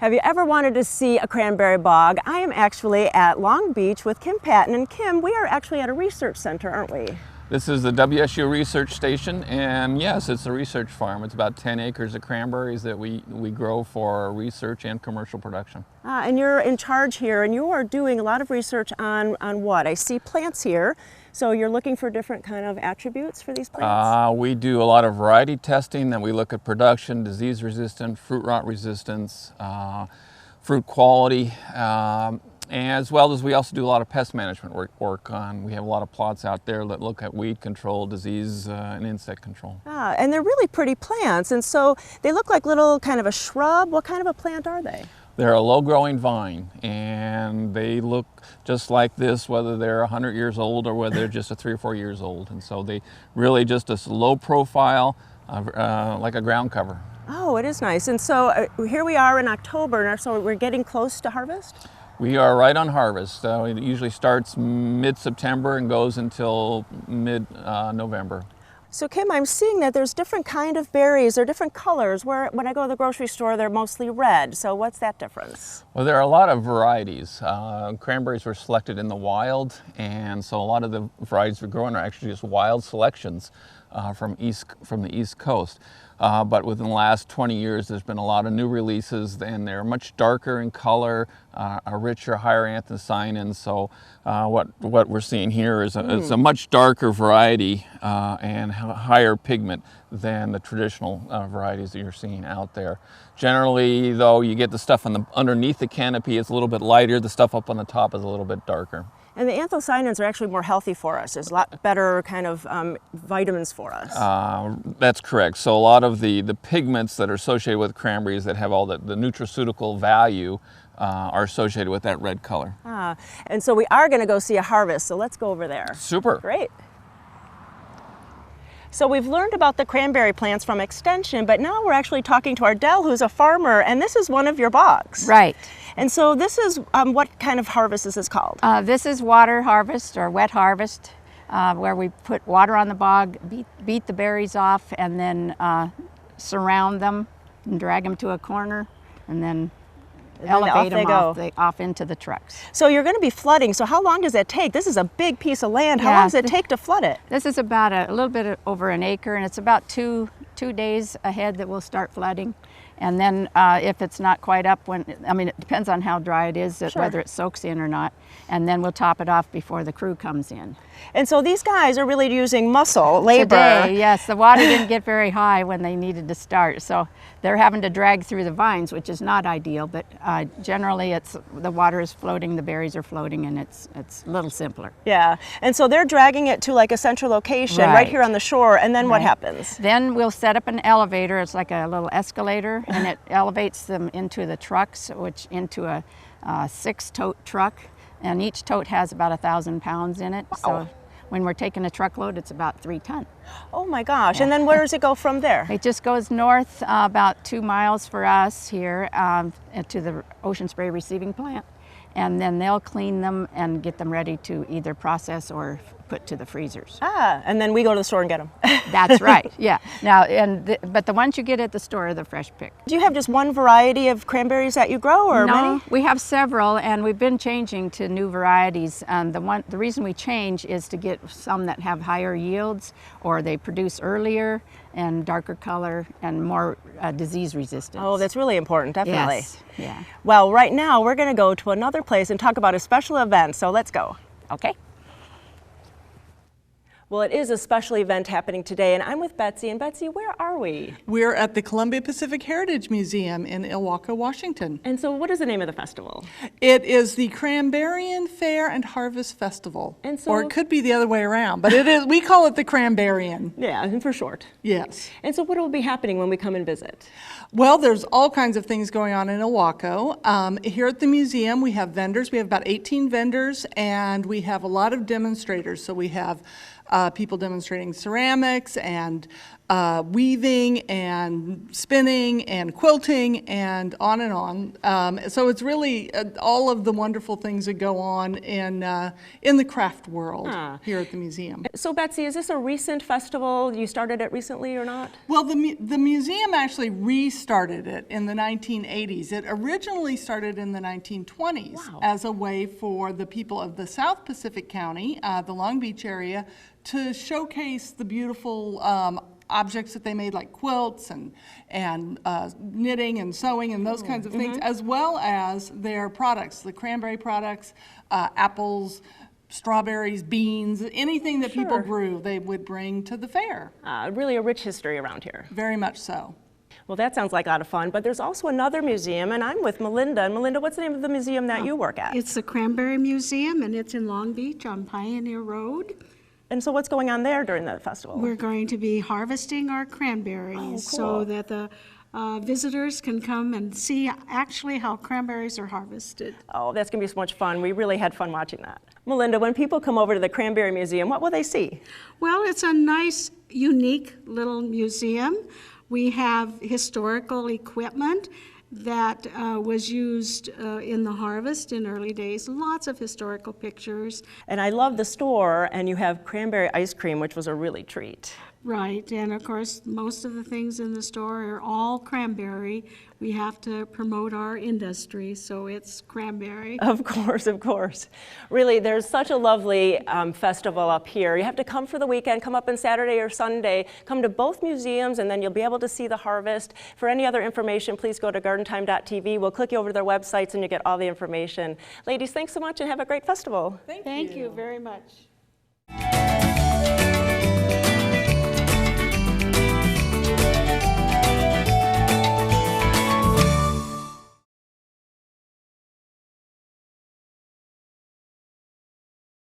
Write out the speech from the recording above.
Have you ever wanted to see a cranberry bog? I am actually at Long Beach with Kim Patton. And Kim, we are actually at a research center, aren't we? This is the WSU research station, and yes, it's a research farm. It's about 10 acres of cranberries that we grow for research and commercial production. And you're in charge here, and you are doing a lot of research on what? I see plants here. So you're looking for different kind of attributes for these plants? We do a lot of variety testing, then we look at production, disease resistance, fruit rot resistance, fruit quality, as well as we also do a lot of pest management work on. We have a lot of plots out there that look at weed control, disease, and insect control. And they're really pretty plants, and so they look like little kind of a shrub. What kind of a plant are they? They're a low-growing vine, and they look just like this, whether they're 100 years old or whether they're just 3 or 4 years old. And so they really just a low profile, like a ground cover. Oh, it is nice. And so here we are in October, so we're getting close to harvest? We are right on harvest. It usually starts mid-September and goes until mid-November. So Kim, I'm seeing that there's different kind of berries or different colors. When I go to the grocery store, they're mostly red. So what's that difference? Well, there are a lot of varieties. Cranberries were selected in the wild, and so a lot of the varieties we're growing are actually just wild selections from the East Coast. But within the last 20 years, there's been a lot of new releases, and they're much darker in color, a richer, higher anthocyanins. So what we're seeing here is a much darker variety and higher pigment than the traditional varieties that you're seeing out there. Generally, though, you get the stuff underneath the canopy is a little bit lighter. The stuff up on the top is a little bit darker. And the anthocyanins are actually more healthy for us. There's a lot better kind of vitamins for us. That's correct. So a lot of the pigments that are associated with cranberries that have all the nutraceutical value are associated with that red color. And so we are going to go see a harvest, so let's go over there. Super. Great. So we've learned about the cranberry plants from Extension, but now we're actually talking to Ardell, who's a farmer, and this is one of your bogs. Right. And so this is, what kind of harvest is this called? This is water harvest or wet harvest, where we put water on the bog, beat the berries off, and then surround them and drag them to a corner, and then elevate them off into the trucks. So you're going to be flooding, so how long does that take? This is a big piece of land. How long does it take to flood it? This is about a little bit over an acre, and it's about two days ahead that we'll start flooding. And then if it's not quite up, it depends on how dry it is, whether it soaks in or not. And then we'll top it off before the crew comes in. And so these guys are really using muscle, labor. Today, yes, the water didn't get very high when they needed to start. So they're having to drag through the vines, which is not ideal, but generally the water is floating, the berries are floating, and it's a little simpler. Yeah, and so they're dragging it to like a central location right here on the shore, and then what happens? Then we'll set up an elevator. It's like a little escalator, and it elevates them into the trucks, into a 6-tote truck, and each tote has about 1,000 pounds in it. Wow. So when we're taking a truckload, it's about 3 tons. Oh my gosh, and then where does it go from there? It just goes north about 2 miles for us here to the Ocean Spray receiving plant, and then they'll clean them and get them ready to either process or put to the freezers. And then we go to the store and get them. That's right, yeah. Now, but the ones you get at the store are the fresh pick. Do you have just one variety of cranberries that you grow, or many? No, we have several, and we've been changing to new varieties. The reason we change is to get some that have higher yields, or they produce earlier and darker color and more disease resistance. Oh, that's really important, definitely. Yes, yeah. Well, right now we're going to go to another place and talk about a special event, so let's go. Okay. Well, it is a special event happening today, and I'm with Betsy. And Betsy, where are we? We're at the Columbia Pacific Heritage Museum in Ilwaco, Washington. And so what is the name of the festival? It is the Cranberry Fair and Harvest Festival. And so, or it could be the other way around, but it is. We call it the Cranberry. Yeah, and for short. Yes. And so what will be happening when we come and visit? Well, there's all kinds of things going on in Ilwaco. Here at the museum, we have vendors. We have about 18 vendors, and we have a lot of demonstrators. So we have people demonstrating ceramics and weaving and spinning and quilting and on and on. So it's really all of the wonderful things that go on in the craft world here at the museum. So Betsy, is this a recent festival? You started it recently or not? Well, the museum actually restarted it in the 1980s. It originally started in the 1920s as a way for the people of the South Pacific County, the Long Beach area, to showcase the beautiful objects that they made, like quilts and knitting and sewing and those kinds of things, as well as their products, the cranberry products, apples, strawberries, beans, anything that people grew, they would bring to the fair. Really a rich history around here. Very much so. Well, that sounds like a lot of fun, but there's also another museum, and I'm with Melinda. And Melinda, what's the name of the museum that you work at? It's the Cranberry Museum, and it's in Long Beach on Pioneer Road. And so what's going on there during the festival? We're going to be harvesting our cranberries so that the visitors can come and see actually how cranberries are harvested. Oh, that's going to be so much fun. We really had fun watching that. Melinda, when people come over to the Cranberry Museum, what will they see? Well, it's a nice, unique little museum. We have historical equipment that was used in the harvest in early days. Lots of historical pictures. And I love the store, and you have cranberry ice cream, which was a really treat. Right, and of course, most of the things in the store are all cranberry. We have to promote our industry, so it's cranberry. Of course, of course. Really, there's such a lovely festival up here. You have to come for the weekend, come up on Saturday or Sunday, come to both museums, and then you'll be able to see the harvest. For any other information, please go to gardentime.tv. We'll click you over to their websites, and you get all the information. Ladies, thanks so much, and have a great festival. Thank you very much.